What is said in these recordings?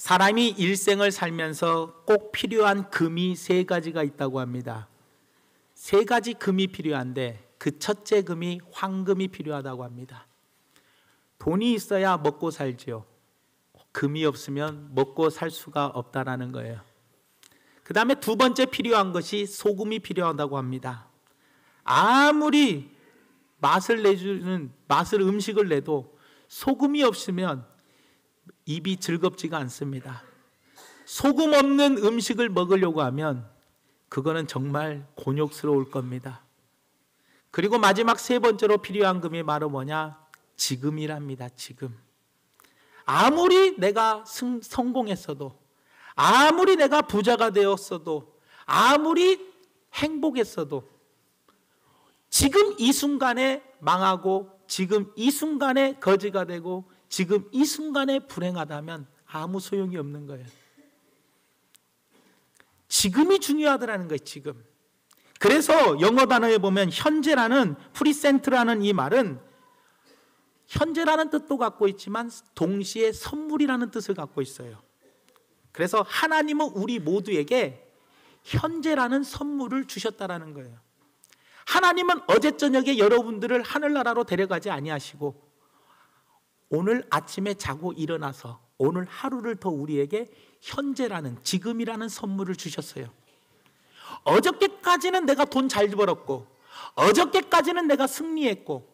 사람이 일생을 살면서 꼭 필요한 금이 세 가지가 있다고 합니다. 세 가지 금이 필요한데 그 첫째 금이 황금이 필요하다고 합니다. 돈이 있어야 먹고 살지요. 금이 없으면 먹고 살 수가 없다라는 거예요. 그 다음에 두 번째 필요한 것이 소금이 필요하다고 합니다. 아무리 맛을 음식을 내도 소금이 없으면 입이 즐겁지가 않습니다. 소금 없는 음식을 먹으려고 하면 그거는 정말 곤욕스러울 겁니다. 그리고 마지막 세 번째로 필요한 금이 바로 뭐냐? 지금이랍니다. 지금. 아무리 내가 성공했어도, 아무리 내가 부자가 되었어도, 아무리 행복했어도 지금 이 순간에 망하고 지금 이 순간에 거지가 되고 지금 이 순간에 불행하다면 아무 소용이 없는 거예요. 지금이 중요하더라는 거예요. 지금. 그래서 영어 단어에 보면 현재라는 프리센트라는 이 말은 현재라는 뜻도 갖고 있지만 동시에 선물이라는 뜻을 갖고 있어요. 그래서 하나님은 우리 모두에게 현재라는 선물을 주셨다라는 거예요. 하나님은 어제 저녁에 여러분들을 하늘나라로 데려가지 아니하시고 오늘 아침에 자고 일어나서 오늘 하루를 더 우리에게 현재라는 지금이라는 선물을 주셨어요. 어저께까지는 내가 돈 잘 벌었고 어저께까지는 내가 승리했고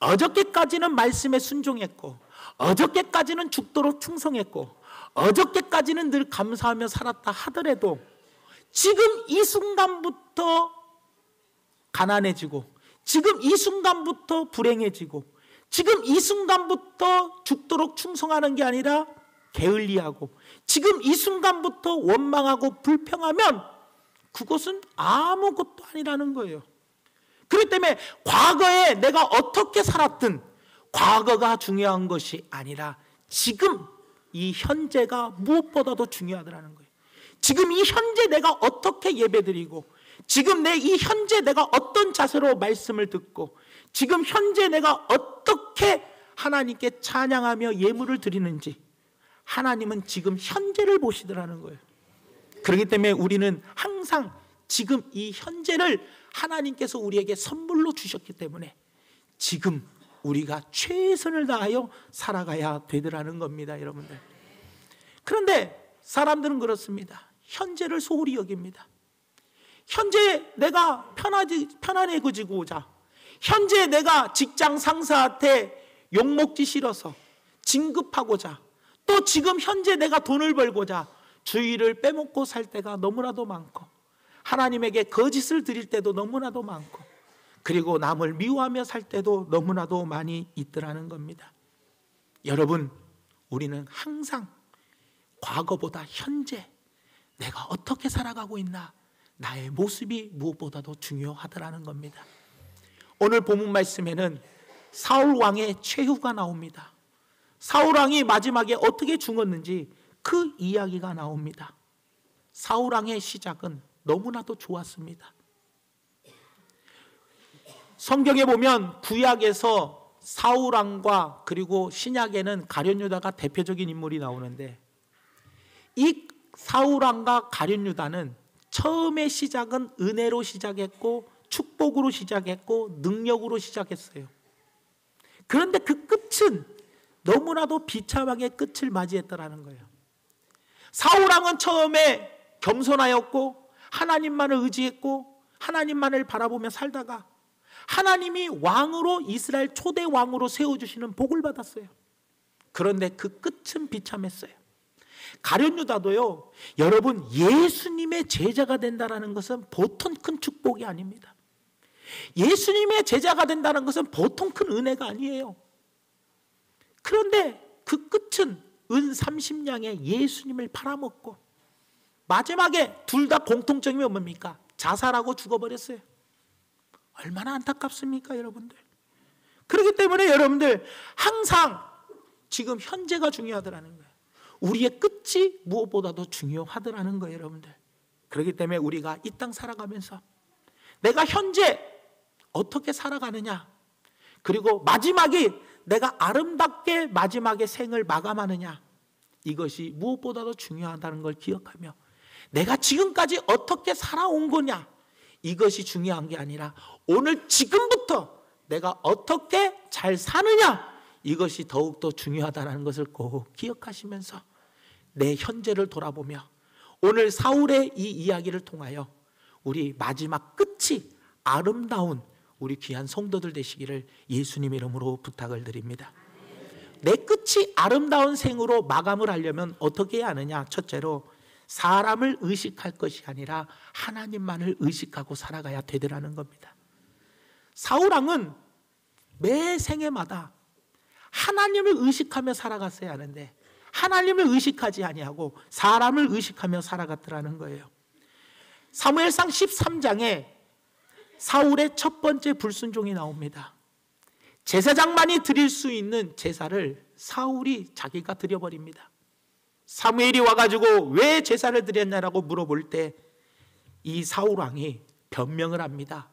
어저께까지는 말씀에 순종했고 어저께까지는 죽도록 충성했고 어저께까지는 늘 감사하며 살았다 하더라도 지금 이 순간부터 가난해지고 지금 이 순간부터 불행해지고 지금 이 순간부터 죽도록 충성하는 게 아니라 게을리하고 지금 이 순간부터 원망하고 불평하면 그것은 아무것도 아니라는 거예요. 그렇기 때문에 과거에 내가 어떻게 살았든 과거가 중요한 것이 아니라 지금 이 현재가 무엇보다도 중요하더라는 거예요. 지금 이 현재 내가 어떻게 예배드리고 지금 이 현재 내가 어떤 자세로 말씀을 듣고 지금 현재 내가 어떻게 하나님께 찬양하며 예물을 드리는지 하나님은 지금 현재를 보시더라는 거예요. 그렇기 때문에 우리는 항상 지금 이 현재를 하나님께서 우리에게 선물로 주셨기 때문에 지금 우리가 최선을 다하여 살아가야 되더라는 겁니다, 여러분들. 그런데 사람들은 그렇습니다. 현재를 소홀히 여깁니다. 현재 내가 편안해지고자, 현재 내가 직장 상사한테 욕먹기 싫어서 진급하고자, 또 지금 현재 내가 돈을 벌고자 주의를 빼먹고 살 때가 너무나도 많고 하나님에게 거짓을 드릴 때도 너무나도 많고 그리고 남을 미워하며 살 때도 너무나도 많이 있더라는 겁니다. 여러분, 우리는 항상 과거보다 현재 내가 어떻게 살아가고 있나, 나의 모습이 무엇보다도 중요하더라는 겁니다. 오늘 본문 말씀에는 사울 왕의 최후가 나옵니다. 사울 왕이 마지막에 어떻게 죽었는지 그 이야기가 나옵니다. 사울 왕의 시작은 너무나도 좋았습니다. 성경에 보면 구약에서 사울 왕과 그리고 신약에는 가룟 유다가 대표적인 인물이 나오는데 이 사울 왕과 가룟 유다는 처음의 시작은 은혜로 시작했고 축복으로 시작했고 능력으로 시작했어요. 그런데 그 끝은 너무나도 비참하게 끝을 맞이했다라는 거예요. 사울 왕은 처음에 겸손하였고 하나님만을 의지했고 하나님만을 바라보며 살다가 하나님이 왕으로 이스라엘 초대 왕으로 세워주시는 복을 받았어요. 그런데 그 끝은 비참했어요. 가룟 유다도요, 여러분, 예수님의 제자가 된다는 것은 보통 큰 축복이 아닙니다. 예수님의 제자가 된다는 것은 보통 큰 은혜가 아니에요. 그런데 그 끝은 은 30냥에 예수님을 팔아먹고 마지막에 둘 다 공통점이 뭡니까? 자살하고 죽어버렸어요. 얼마나 안타깝습니까, 여러분들? 그렇기 때문에 여러분들 항상 지금 현재가 중요하더라는 거예요. 우리의 끝이 무엇보다도 중요하더라는 거예요, 여러분들. 그렇기 때문에 우리가 이 땅 살아가면서 내가 현재 어떻게 살아가느냐, 그리고 마지막에 내가 아름답게 마지막에 생을 마감하느냐, 이것이 무엇보다도 중요하다는 걸 기억하며 내가 지금까지 어떻게 살아온 거냐, 이것이 중요한 게 아니라 오늘 지금부터 내가 어떻게 잘 사느냐, 이것이 더욱더 중요하다는 것을 꼭 기억하시면서 내 현재를 돌아보며 오늘 사울의 이 이야기를 통하여 우리 마지막 끝이 아름다운 우리 귀한 성도들 되시기를 예수님 이름으로 부탁을 드립니다. 내 끝이 아름다운 생으로 마감을 하려면 어떻게 해야 하느냐? 첫째로 사람을 의식할 것이 아니라 하나님만을 의식하고 살아가야 되더라는 겁니다. 사울왕은 매 생애마다 하나님을 의식하며 살아갔어야 하는데 하나님을 의식하지 아니하고 사람을 의식하며 살아갔더라는 거예요. 사무엘상 13장에 사울의 첫 번째 불순종이 나옵니다. 제사장만이 드릴 수 있는 제사를 사울이 자기가 드려버립니다. 사무엘이 와가지고 왜 제사를 드렸냐라고 물어볼 때 이 사울왕이 변명을 합니다.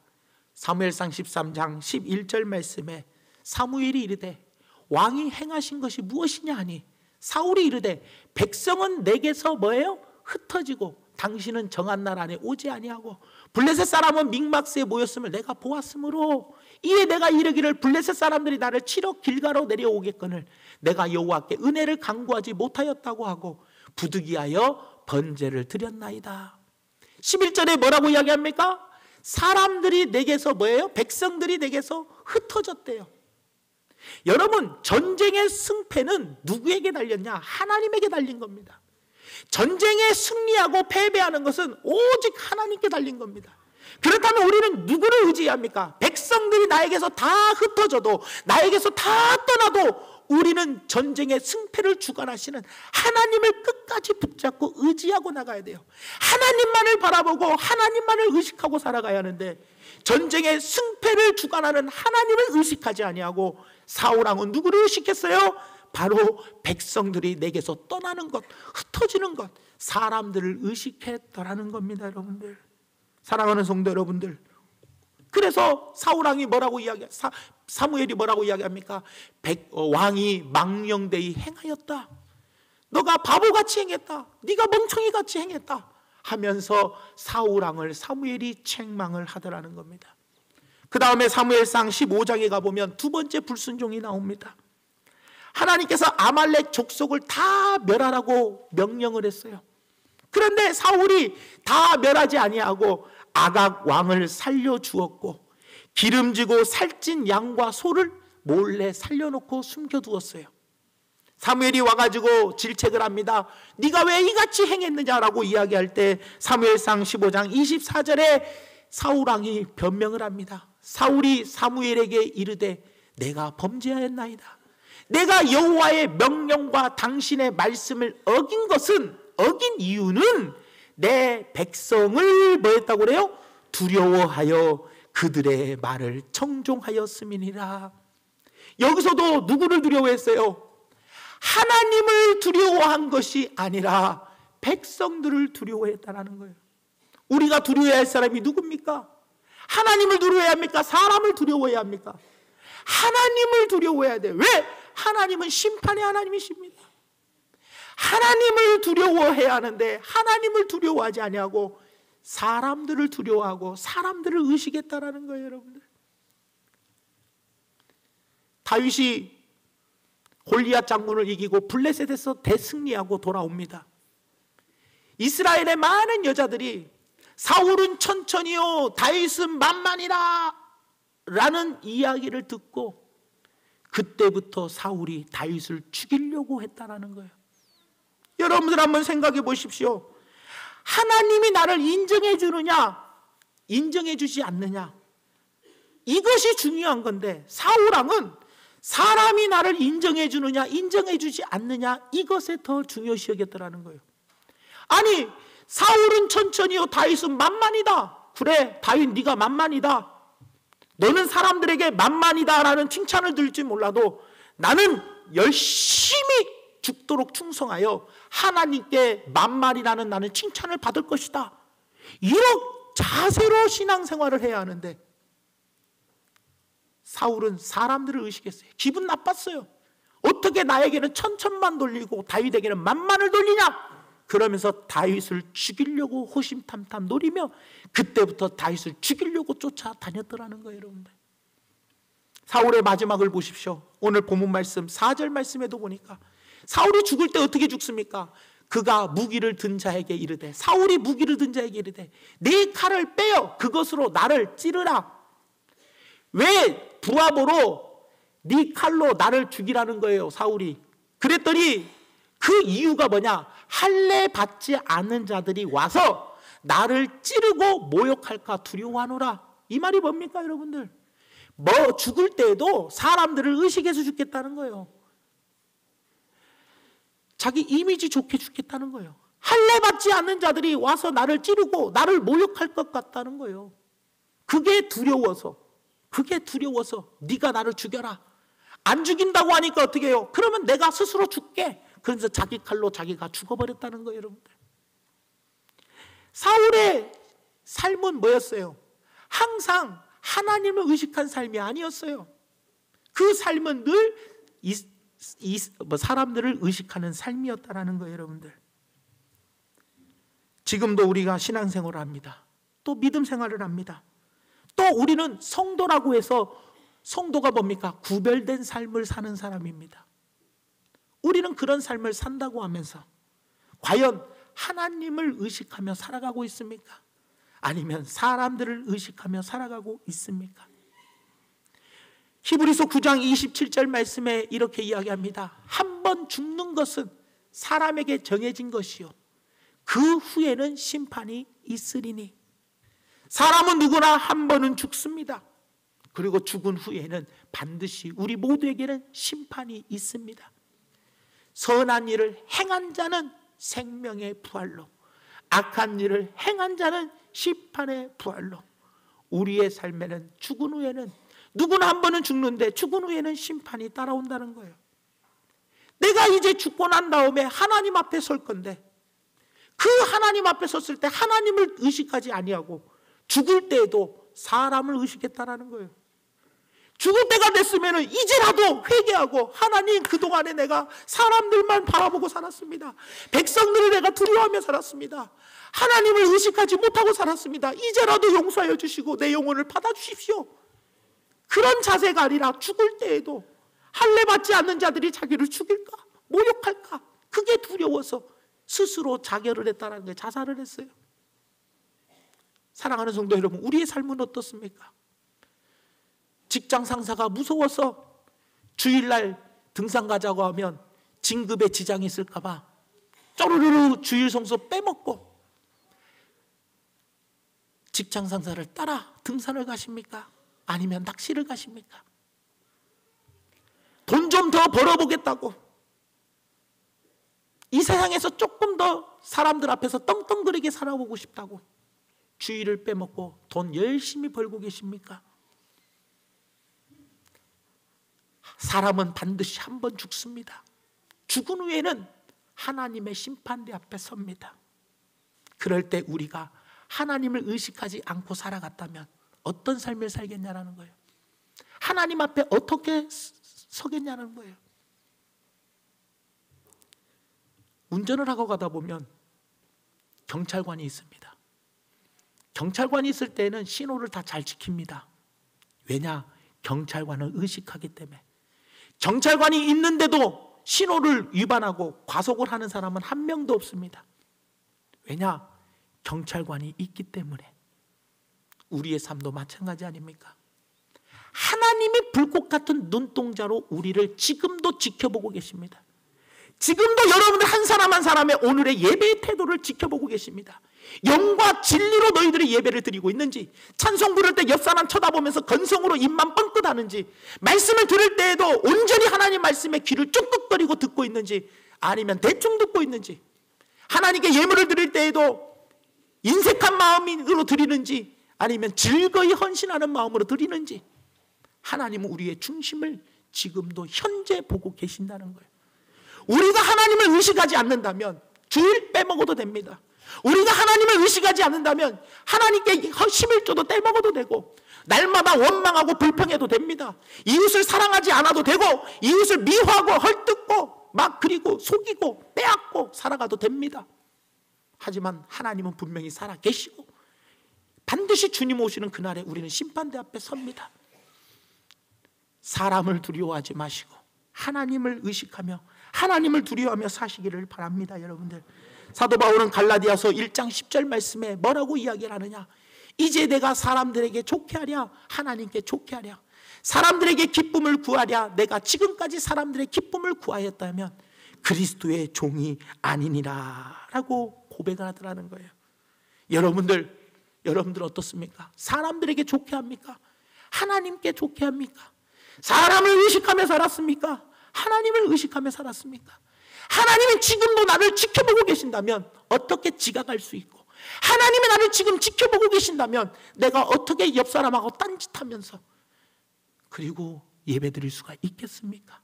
사무엘상 13장 11절 말씀에 사무엘이 이르되 왕이 행하신 것이 무엇이냐 하니 사울이 이르되 백성은 내게서 뭐예요? 흩어지고 당신은 정한 날 안에 오지 아니하고 블레셋 사람은 믹막스에 모였음을 내가 보았으므로 이에 내가 이르기를 블레셋 사람들이 나를 치러 길가로 내려오겠거늘 내가 여호와께 은혜를 간구하지 못하였다고 하고 부득이하여 번제를 드렸나이다. 11절에 뭐라고 이야기합니까? 사람들이 내게서 뭐예요? 백성들이 내게서 흩어졌대요. 여러분, 전쟁의 승패는 누구에게 달렸냐? 하나님에게 달린 겁니다. 전쟁에 승리하고 패배하는 것은 오직 하나님께 달린 겁니다. 그렇다면 우리는 누구를 의지합니까? 백성들이 나에게서 다 흩어져도 나에게서 다 떠나도 우리는 전쟁의 승패를 주관하시는 하나님을 끝까지 붙잡고 의지하고 나가야 돼요. 하나님만을 바라보고 하나님만을 의식하고 살아가야 하는데 전쟁의 승패를 주관하는 하나님을 의식하지 아니하고 사울왕은 누구를 의식했어요? 바로 백성들이 내게서 떠나는 것, 흩어지는 것, 사람들을 의식했더라는 겁니다. 여러분들, 사랑하는 성도 여러분들, 그래서 사울왕이 뭐라고 사무엘이 뭐라고 이야기합니까? 왕이 망령되이 행하였다. 너가 바보같이 행했다. 네가 멍청이같이 행했다 하면서 사울왕을 사무엘이 책망을 하더라는 겁니다. 그 다음에 사무엘상 15장에 가보면 두 번째 불순종이 나옵니다. 하나님께서 아말렉 족속을 다 멸하라고 명령을 했어요. 그런데 사울이 다 멸하지 아니하고 아각 왕을 살려주었고 기름지고 살찐 양과 소를 몰래 살려놓고 숨겨두었어요. 사무엘이 와가지고 질책을 합니다. 네가 왜 이같이 행했느냐라고 이야기할 때 사무엘상 15장 24절에 사울왕이 변명을 합니다. 사울이 사무엘에게 이르되 내가 범죄하였나이다. 내가 여호와의 명령과 당신의 말씀을 어긴 이유는 내 백성을 뭐했다고 그래요? 두려워하여 그들의 말을 청종하였음이니라. 여기서도 누구를 두려워했어요? 하나님을 두려워한 것이 아니라 백성들을 두려워했다는 거예요. 우리가 두려워해야 할 사람이 누굽니까? 하나님을 두려워해야 합니까? 사람을 두려워해야 합니까? 하나님을 두려워해야 돼요. 왜? 하나님은 심판의 하나님이십니다. 하나님을 두려워해야 하는데 하나님을 두려워하지 아니하고 사람들을 두려워하고 사람들을 의식했다라는 거예요. 여러분들, 다윗이 골리앗 장군을 이기고 블레셋에서 대승리하고 돌아옵니다. 이스라엘의 많은 여자들이 사울은 천천히요 다윗은 만만이라 라는 이야기를 듣고 그때부터 사울이 다윗을 죽이려고 했다라는 거예요. 여러분들 한번 생각해 보십시오. 하나님이 나를 인정해 주느냐 인정해 주지 않느냐, 이것이 중요한 건데 사울왕은 사람이 나를 인정해 주느냐 인정해 주지 않느냐 이것에 더 중요시 여겼더라는 거예요. 아니, 사울은 천천히요 다윗은 만만이다. 그래, 다윗 네가 만만이다. 너는 사람들에게 만만이다라는 칭찬을 들을지 몰라도 나는 열심히 죽도록 충성하여 하나님께 만만이라는 나는 칭찬을 받을 것이다. 이런 자세로 신앙생활을 해야 하는데 사울은 사람들을 의식했어요. 기분 나빴어요. 어떻게 나에게는 천천만 돌리고 다윗에게는 만만을 돌리냐? 그러면서 다윗을 죽이려고 호심탐탐 노리며 그때부터 다윗을 죽이려고 쫓아다녔더라는 거예요, 여러분들. 사울의 마지막을 보십시오. 오늘 본문 말씀 4절 말씀에도 보니까 사울이 죽을 때 어떻게 죽습니까? 그가 무기를 든 자에게 이르되, 사울이 무기를 든 자에게 이르되 네 칼을 빼어 그것으로 나를 찌르라. 왜 부하보로 네 칼로 나를 죽이라는 거예요, 사울이. 그랬더니 그 이유가 뭐냐? 할례 받지 않는 자들이 와서 나를 찌르고 모욕할까 두려워하노라. 이 말이 뭡니까, 여러분들? 죽을 때에도 사람들을 의식해서 죽겠다는 거예요. 자기 이미지 좋게 죽겠다는 거예요. 할례 받지 않는 자들이 와서 나를 찌르고 나를 모욕할 것 같다는 거예요. 그게 두려워서 네가 나를 죽여라. 안 죽인다고 하니까 어떻게 해요? 그러면 내가 스스로 죽게. 그래서 자기 칼로 자기가 죽어버렸다는 거예요, 여러분들. 사울의 삶은 뭐였어요? 항상 하나님을 의식한 삶이 아니었어요. 그 삶은 늘 사람들을 의식하는 삶이었다는 거예요, 여러분들. 지금도 우리가 신앙생활을 합니다. 또 믿음 생활을 합니다. 또 우리는 성도라고 해서 성도가 뭡니까? 구별된 삶을 사는 사람입니다. 우리는 그런 삶을 산다고 하면서 과연 하나님을 의식하며 살아가고 있습니까? 아니면 사람들을 의식하며 살아가고 있습니까? 히브리서 9장 27절 말씀에 이렇게 이야기합니다. 한 번 죽는 것은 사람에게 정해진 것이요 그 후에는 심판이 있으리니. 사람은 누구나 한 번은 죽습니다. 그리고 죽은 후에는 반드시 우리 모두에게는 심판이 있습니다. 선한 일을 행한 자는 생명의 부활로, 악한 일을 행한 자는 심판의 부활로. 우리의 삶에는 죽은 후에는 누구나 한 번은 죽는데 죽은 후에는 심판이 따라온다는 거예요. 내가 이제 죽고 난 다음에 하나님 앞에 설 건데 그 하나님 앞에 섰을 때 하나님을 의식하지 아니하고 죽을 때에도 사람을 의식했다라는 거예요. 죽을 때가 됐으면 이제라도 회개하고, 하나님, 그동안에 내가 사람들만 바라보고 살았습니다. 백성들을 내가 두려워하며 살았습니다. 하나님을 의식하지 못하고 살았습니다. 이제라도 용서하여 주시고 내 영혼을 받아주십시오. 그런 자세가 아니라 죽을 때에도 할례 받지 않는 자들이 자기를 죽일까? 모욕할까? 그게 두려워서 스스로 자결을 했다는 거예요. 자살을 했어요. 사랑하는 성도 여러분, 우리의 삶은 어떻습니까? 직장 상사가 무서워서 주일날 등산 가자고 하면 진급에 지장이 있을까 봐 쪼르르르 주일 성수 빼먹고 직장 상사를 따라 등산을 가십니까? 아니면 낚시를 가십니까? 돈 좀 더 벌어보겠다고, 이 세상에서 조금 더 사람들 앞에서 떵떵거리게 살아보고 싶다고 주일을 빼먹고 돈 열심히 벌고 계십니까? 사람은 반드시 한 번 죽습니다. 죽은 후에는 하나님의 심판대 앞에 섭니다. 그럴 때 우리가 하나님을 의식하지 않고 살아갔다면 어떤 삶을 살겠냐는 거예요. 하나님 앞에 어떻게 서겠냐는 거예요. 운전을 하고 가다 보면 경찰관이 있습니다. 경찰관이 있을 때는 신호를 다 잘 지킵니다. 왜냐? 경찰관을 의식하기 때문에. 경찰관이 있는데도 신호를 위반하고 과속을 하는 사람은 한 명도 없습니다. 왜냐? 경찰관이 있기 때문에. 우리의 삶도 마찬가지 아닙니까? 하나님이 불꽃 같은 눈동자로 우리를 지금도 지켜보고 계십니다. 지금도 여러분들 한 사람 한 사람의 오늘의 예배의 태도를 지켜보고 계십니다. 영과 진리로 너희들이 예배를 드리고 있는지, 찬송 부를 때 옆 사람 쳐다보면서 건성으로 입만 뻥끗하는지, 말씀을 들을 때에도 온전히 하나님 말씀에 귀를 쫑긋거리고 듣고 있는지, 아니면 대충 듣고 있는지, 하나님께 예물을 드릴 때에도 인색한 마음으로 드리는지, 아니면 즐거이 헌신하는 마음으로 드리는지, 하나님은 우리의 중심을 지금도 현재 보고 계신다는 거예요. 우리가 하나님을 의식하지 않는다면 주일 빼먹어도 됩니다. 우리가 하나님을 의식하지 않는다면 하나님께 11조도 떼먹어도 되고 날마다 원망하고 불평해도 됩니다. 이웃을 사랑하지 않아도 되고 이웃을 미워하고 헐뜯고 막 그리고 속이고 빼앗고 살아가도 됩니다. 하지만 하나님은 분명히 살아계시고 반드시 주님 오시는 그날에 우리는 심판대 앞에 섭니다. 사람을 두려워하지 마시고 하나님을 의식하며 하나님을 두려워하며 사시기를 바랍니다. 여러분들, 사도 바울은 갈라디아서 1장 10절 말씀에 뭐라고 이야기를 하느냐? 이제 내가 사람들에게 좋게 하랴 하나님께 좋게 하랴, 사람들에게 기쁨을 구하랴 내가 지금까지 사람들의 기쁨을 구하였다면 그리스도의 종이 아니니라 라고 고백을 하더라는 거예요. 여러분들 어떻습니까? 사람들에게 좋게 합니까? 하나님께 좋게 합니까? 사람을 의식하며 살았습니까? 하나님을 의식하며 살았습니까? 하나님이 지금도 나를 지켜보고 계신다면 어떻게 지각할 수 있고, 하나님이 나를 지금 지켜보고 계신다면 내가 어떻게 옆 사람하고 딴짓하면서 그리고 예배드릴 수가 있겠습니까?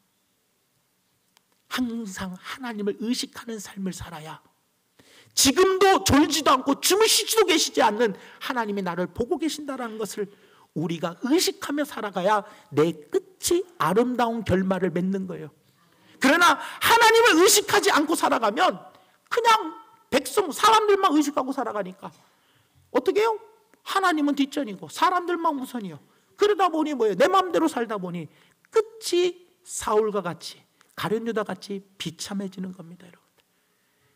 항상 하나님을 의식하는 삶을 살아야 지금도 졸지도 않고 주무시지도 계시지 않는 하나님이 나를 보고 계신다는 것을 우리가 의식하며 살아가야 내 끝이 아름다운 결말을 맺는 거예요. 그러나 하나님을 의식하지 않고 살아가면 그냥 사람들만 의식하고 살아가니까 어떻게 해요? 하나님은 뒷전이고 사람들만 우선이요. 그러다 보니 뭐예요? 내 마음대로 살다 보니 끝이 사울과 같이 가룟 유다 같이 비참해지는 겁니다, 여러분.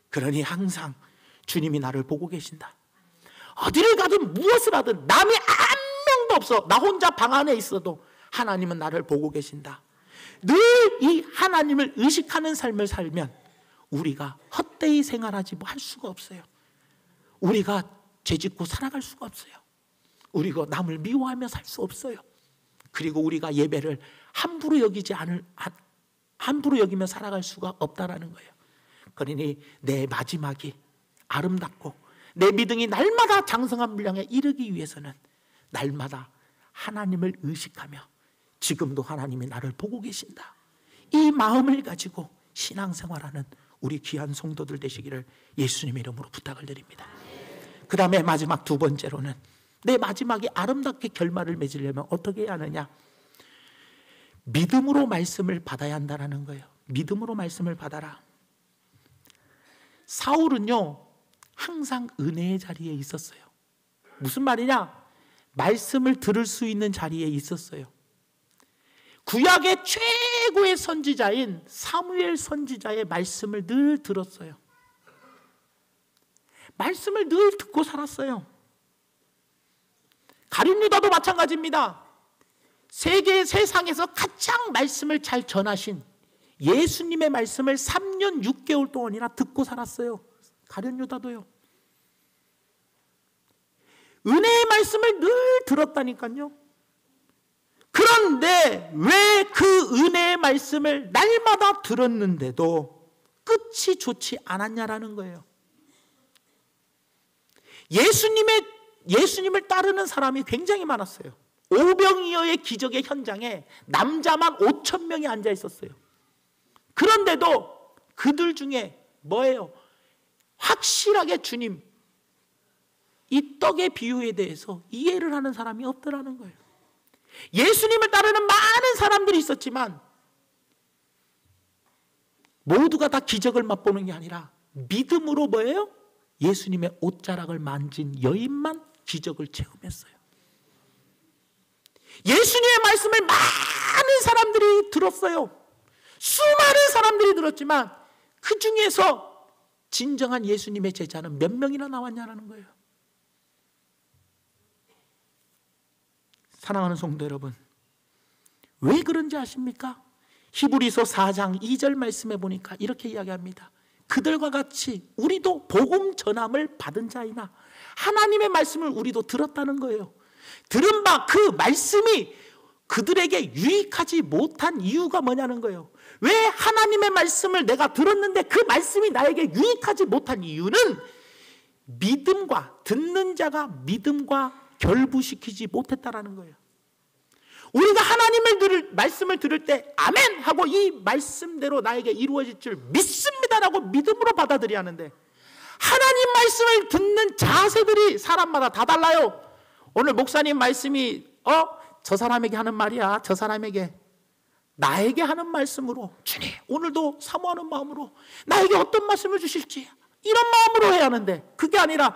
그러니 항상 주님이 나를 보고 계신다. 어디를 가든 무엇을 하든 남이 한 명도 없어. 나 혼자 방 안에 있어도 하나님은 나를 보고 계신다. 늘 이 하나님을 의식하는 삶을 살면 우리가 헛되이 생활하지 할 수가 없어요. 우리가 죄짓고 살아갈 수가 없어요. 우리가 남을 미워하며 살 수 없어요. 그리고 우리가 예배를 함부로 여기며 살아갈 수가 없다라는 거예요. 그러니 내 마지막이 아름답고 내 믿음이 날마다 장성한 분량에 이르기 위해서는 날마다 하나님을 의식하며 지금도 하나님이 나를 보고 계신다, 이 마음을 가지고 신앙생활하는 우리 귀한 성도들 되시기를 예수님의 이름으로 부탁을 드립니다. 그 다음에 마지막 두 번째로는 내 마지막이 아름답게 결말을 맺으려면 어떻게 해야 하느냐? 믿음으로 말씀을 받아야 한다는 거예요. 믿음으로 말씀을 받아라. 사울은요 항상 은혜의 자리에 있었어요. 무슨 말이냐? 말씀을 들을 수 있는 자리에 있었어요. 구약의 최고의 선지자인 사무엘 선지자의 말씀을 늘 들었어요. 말씀을 늘 듣고 살았어요. 가룟 유다도 마찬가지입니다. 세상에서 가장 말씀을 잘 전하신 예수님의 말씀을 3년 6개월 동안이나 듣고 살았어요. 가룟 유다도요. 은혜의 말씀을 늘 들었다니까요. 그런데 왜 그 은혜의 말씀을 날마다 들었는데도 끝이 좋지 않았냐라는 거예요. 예수님을 따르는 사람이 굉장히 많았어요. 오병이어의 기적의 현장에 남자만 5,000명이 앉아 있었어요. 그런데도 그들 중에 뭐예요? 확실하게 주님 이 떡의 비유에 대해서 이해를 하는 사람이 없더라는 거예요. 예수님을 따르는 많은 사람들이 있었지만 모두가 다 기적을 맛보는 게 아니라 믿음으로 뭐예요? 예수님의 옷자락을 만진 여인만 기적을 체험했어요. 예수님의 말씀을 많은 사람들이 들었어요. 수많은 사람들이 들었지만 그 중에서 진정한 예수님의 제자는 몇 명이나 나왔냐는 거예요. 사랑하는 성도 여러분, 왜 그런지 아십니까? 히브리서 4장 2절 말씀에 보니까 이렇게 이야기합니다. 그들과 같이 우리도 복음 전함을 받은 자이나 하나님의 말씀을 우리도 들었다는 거예요. 들은 바 그 말씀이 그들에게 유익하지 못한 이유가 뭐냐는 거예요. 왜 하나님의 말씀을 내가 들었는데 그 말씀이 나에게 유익하지 못한 이유는 믿음과 듣는 자가 믿음과 결부시키지 못했다라는 거예요. 우리가 하나님의 말씀을 들을 때 아멘 하고 이 말씀대로 나에게 이루어질 줄 믿습니다라고 믿음으로 받아들여야 하는데 하나님 말씀을 듣는 자세들이 사람마다 다 달라요. 오늘 목사님 말씀이 저 사람에게 하는 말이야. 저 사람에게, 나에게 하는 말씀으로, 주님 오늘도 사모하는 마음으로 나에게 어떤 말씀을 주실지 이런 마음으로 해야 하는데, 그게 아니라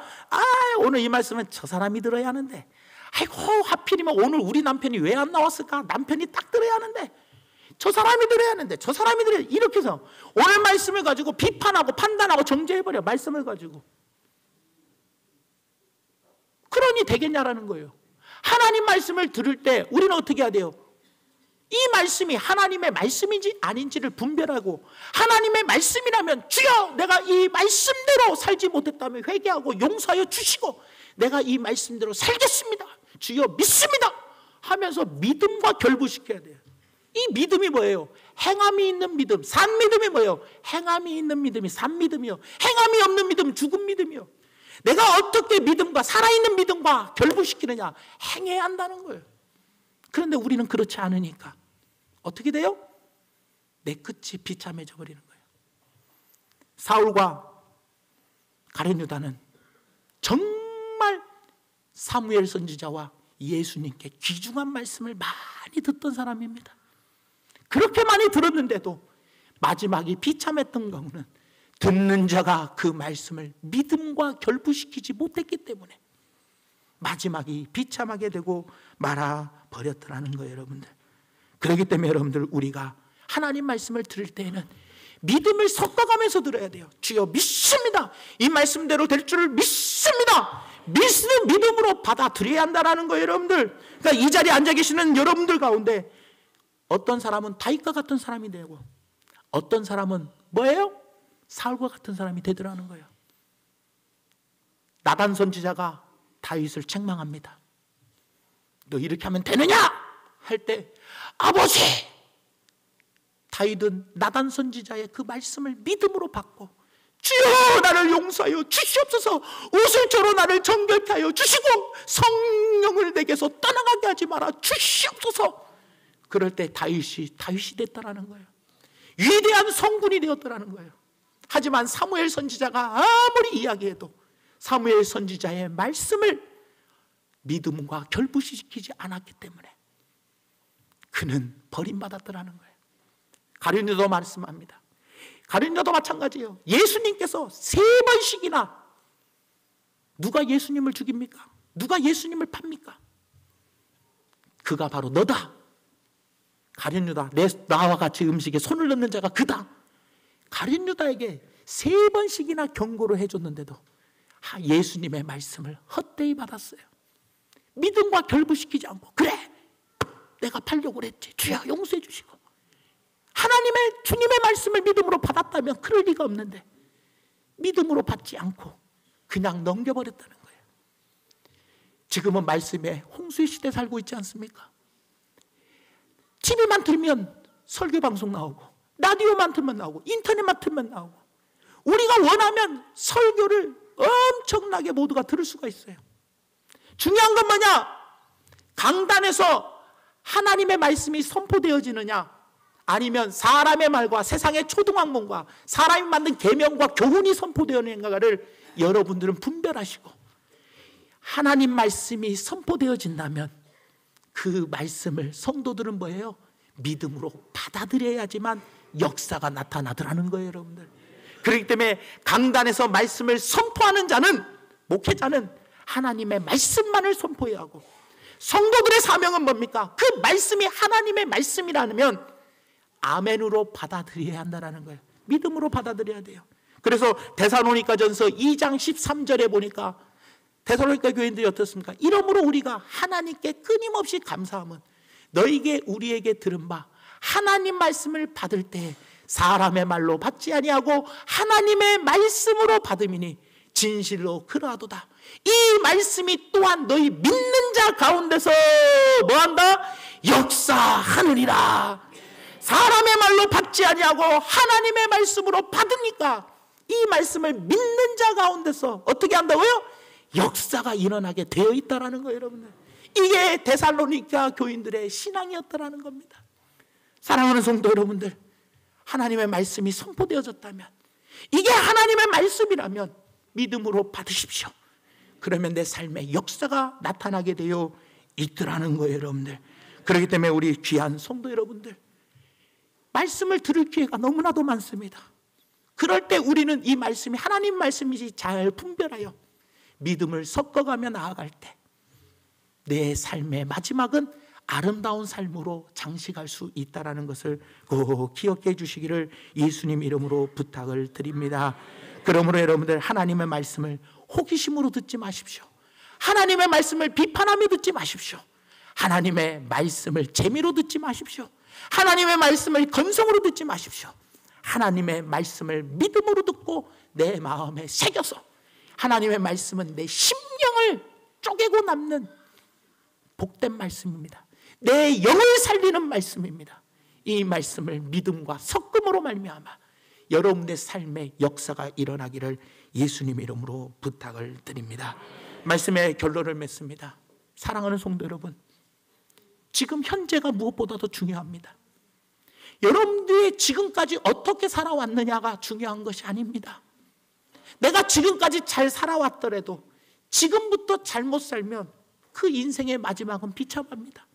오늘 이 말씀은 저 사람이 들어야 하는데, 아이고 하필이면 오늘 우리 남편이 왜 안 나왔을까? 남편이 딱 들어야 하는데, 저 사람이 들어야 하는데, 저 사람이 들어야, 이렇게 해서 오늘 말씀을 가지고 비판하고 판단하고 정죄해버려. 말씀을 가지고. 그러니 되겠냐라는 거예요. 하나님 말씀을 들을 때 우리는 어떻게 해야 돼요? 이 말씀이 하나님의 말씀인지 아닌지를 분별하고, 하나님의 말씀이라면 주여 내가 이 말씀대로 살지 못했다면 회개하고 용서하여 주시고 내가 이 말씀대로 살겠습니다, 주여 믿습니다 하면서 믿음과 결부시켜야 돼요. 이 믿음이 뭐예요? 행함이 있는 믿음. 산 믿음이 뭐예요? 행함이 있는 믿음이 산 믿음이요, 행함이 없는 믿음은 죽은 믿음이요. 내가 어떻게 믿음과 살아있는 믿음과 결부시키느냐? 행해야 한다는 거예요. 그런데 우리는 그렇지 않으니까 어떻게 돼요? 내 끝이 비참해져 버리는 거예요. 사울과 가룟 유다는 정말 사무엘 선지자와 예수님께 귀중한 말씀을 많이 듣던 사람입니다. 그렇게 많이 들었는데도 마지막이 비참했던 경우는 듣는 자가 그 말씀을 믿음과 결부시키지 못했기 때문에 마지막이 비참하게 되고 말아버렸더라는 거예요, 여러분들. 그렇기 때문에 여러분들, 우리가 하나님 말씀을 들을 때에는 믿음을 섞어가면서 들어야 돼요. 주여 믿습니다, 이 말씀대로 될 줄을 믿습니다, 믿음으로 받아들여야 한다는 거예요, 여러분들. 그러니까 이 자리에 앉아 계시는 여러분들 가운데 어떤 사람은 다윗과 같은 사람이 되고, 어떤 사람은 뭐예요? 사울과 같은 사람이 되더라는 거예요. 나단 선지자가 다윗을 책망합니다. 너 이렇게 하면 되느냐? 할 때, 아버지! 다윗은 나단 선지자의 그 말씀을 믿음으로 받고, 주여 나를 용서하여 주시옵소서, 우슬초로 나를 정결케 하여 주시고 성령을 내게서 떠나가게 하지 마라 주시옵소서. 그럴 때 다윗이 됐다라는 거예요. 위대한 성군이 되었다라는 거예요. 하지만 사무엘 선지자가 아무리 이야기해도 사무엘 선지자의 말씀을 믿음과 결부시키지 않았기 때문에 그는 버림받았더라는 거예요. 가룟 유다도 말씀합니다. 가룟 유다도 마찬가지예요. 예수님께서 3번씩이나 누가 예수님을 죽입니까? 누가 예수님을 팝니까? 그가 바로 너다. 가룟 유다, 나와 같이 음식에 손을 넣는 자가 그다. 가룟 유다에게 3번씩이나 경고를 해줬는데도 예수님의 말씀을 헛되이 받았어요. 믿음과 결부시키지 않고, 그래 내가 팔려고 그랬지, 주여 용서해 주시고, 주님의 말씀을 믿음으로 받았다면 그럴 리가 없는데 믿음으로 받지 않고 그냥 넘겨버렸다는 거예요. 지금은 말씀에 홍수의 시대에 살고 있지 않습니까? TV만 틀면 설교 방송 나오고, 라디오만 틀면 나오고, 인터넷만 틀면 나오고, 우리가 원하면 설교를 엄청나게 모두가 들을 수가 있어요. 중요한 건 뭐냐? 강단에서 하나님의 말씀이 선포되어지느냐, 아니면 사람의 말과 세상의 초등학문과 사람이 만든 계명과 교훈이 선포되어지는가를 여러분들은 분별하시고, 하나님 말씀이 선포되어진다면 그 말씀을 성도들은 뭐예요? 믿음으로 받아들여야지만 역사가 나타나더라는 거예요, 여러분들. 그렇기 때문에 강단에서 말씀을 선포하는 자는, 목회자는 하나님의 말씀만을 선포해야 하고, 성도들의 사명은 뭡니까? 그 말씀이 하나님의 말씀이라면 아멘으로 받아들여야 한다는 거예요. 믿음으로 받아들여야 돼요. 그래서 데살로니가전서 2장 13절에 보니까 데살로니가 교인들이 어떻습니까? 이러므로 우리가 하나님께 끊임없이 감사함은 너희에게 우리에게 들은 바 하나님 말씀을 받을 때 사람의 말로 받지 아니하고 하나님의 말씀으로 받음이니 진실로 그러하도다. 이 말씀이 또한 너희 믿는 자 가운데서 뭐한다? 역사하느니라. 사람의 말로 받지 아니하고 하나님의 말씀으로 받으니까 이 말씀을 믿는 자 가운데서 어떻게 한다고요? 역사가 일어나게 되어 있다라는 거예요, 여러분들. 이게 데살로니가 교인들의 신앙이었다라는 겁니다. 사랑하는 성도 여러분들, 하나님의 말씀이 선포되어졌다면, 이게 하나님의 말씀이라면 믿음으로 받으십시오. 그러면 내 삶에 역사가 나타나게 되어 있더라는 거예요, 여러분들. 그렇기 때문에 우리 귀한 성도 여러분들, 말씀을 들을 기회가 너무나도 많습니다. 그럴 때 우리는 이 말씀이 하나님 말씀인지 잘 분별하여 믿음을 섞어가며 나아갈 때 내 삶의 마지막은 아름다운 삶으로 장식할 수 있다는 것을 꼭 기억해 주시기를 예수님 이름으로 부탁을 드립니다. 그러므로 여러분들, 하나님의 말씀을 호기심으로 듣지 마십시오. 하나님의 말씀을 비판하며 듣지 마십시오. 하나님의 말씀을 재미로 듣지 마십시오. 하나님의 말씀을 건성으로 듣지 마십시오. 하나님의 말씀을 믿음으로 듣고 내 마음에 새겨서, 하나님의 말씀은 내 심령을 쪼개고 남는 복된 말씀입니다. 내 영을 살리는 말씀입니다. 이 말씀을 믿음과 섞음으로 말미암아 여러분의 삶의 역사가 일어나기를 예수님 이름으로 부탁을 드립니다. 말씀의 결론을 맺습니다. 사랑하는 성도 여러분, 지금 현재가 무엇보다도 중요합니다. 여러분들이 지금까지 어떻게 살아왔느냐가 중요한 것이 아닙니다. 내가 지금까지 잘 살아왔더라도 지금부터 잘못 살면 그 인생의 마지막은 비참합니다.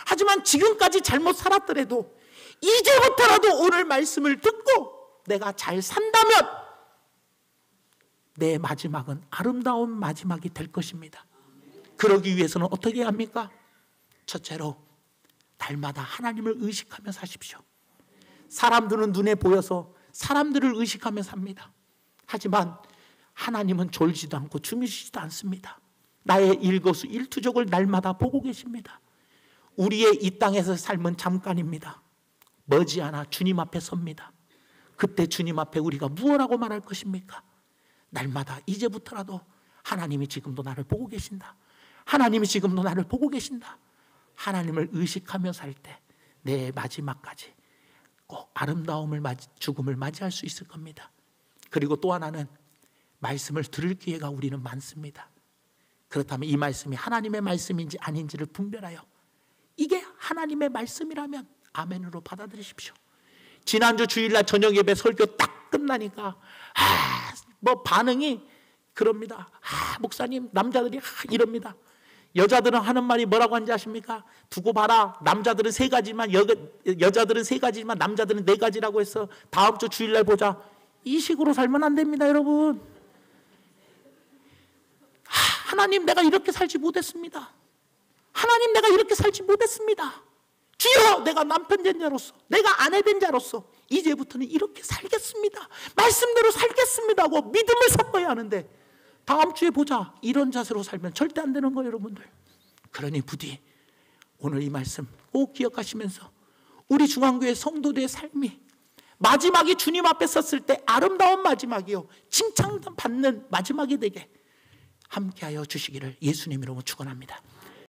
하지만 지금까지 잘못 살았더라도 이제부터라도 오늘 말씀을 듣고 내가 잘 산다면 내 마지막은 아름다운 마지막이 될 것입니다. 그러기 위해서는 어떻게 합니까? 첫째로 날마다 하나님을 의식하며 사십시오. 사람들은 눈에 보여서 사람들을 의식하며 삽니다. 하지만 하나님은 졸지도 않고 주무시지도 않습니다. 나의 일거수일투족을 날마다 보고 계십니다. 우리의 이 땅에서 삶은 잠깐입니다. 머지않아 주님 앞에 섭니다. 그때 주님 앞에 우리가 무엇라고 말할 것입니까? 날마다 이제부터라도 하나님이 지금도 나를 보고 계신다. 하나님이 지금도 나를 보고 계신다. 하나님을 의식하며 살 때 내 마지막까지 꼭 아름다움을 죽음을 맞이할 수 있을 겁니다. 그리고 또 하나는 말씀을 들을 기회가 우리는 많습니다. 그렇다면 이 말씀이 하나님의 말씀인지 아닌지를 분별하여 이게 하나님의 말씀이라면 아멘으로 받아들이십시오. 지난주 주일날 저녁 예배 설교 딱 끝나니까 반응이 그럽니다. 목사님, 남자들이 이럽니다. 여자들은 하는 말이 뭐라고 하는지 아십니까? 두고 봐라. 남자들은 3가지만 여자들은 3가지지만 남자들은 4가지라고 해서 다음 주 주일날 보자. 이 식으로 살면 안 됩니다, 여러분. 하나님, 내가 이렇게 살지 못했습니다. 하나님, 내가 이렇게 살지 못했습니다. 주여, 내가 남편 된 자로서, 내가 아내 된 자로서 이제부터는 이렇게 살겠습니다. 말씀대로 살겠습니다 하고 믿음을 섞어야 하는데 다음 주에 보자, 이런 자세로 살면 절대 안 되는 거예요, 여러분들. 그러니 부디 오늘 이 말씀 꼭 기억하시면서 우리 중앙교회 성도들의 삶이 마지막이 주님 앞에 섰을 때 아름다운 마지막이요, 칭찬받는 마지막이 되게 함께하여 주시기를 예수님 이름으로 축원합니다.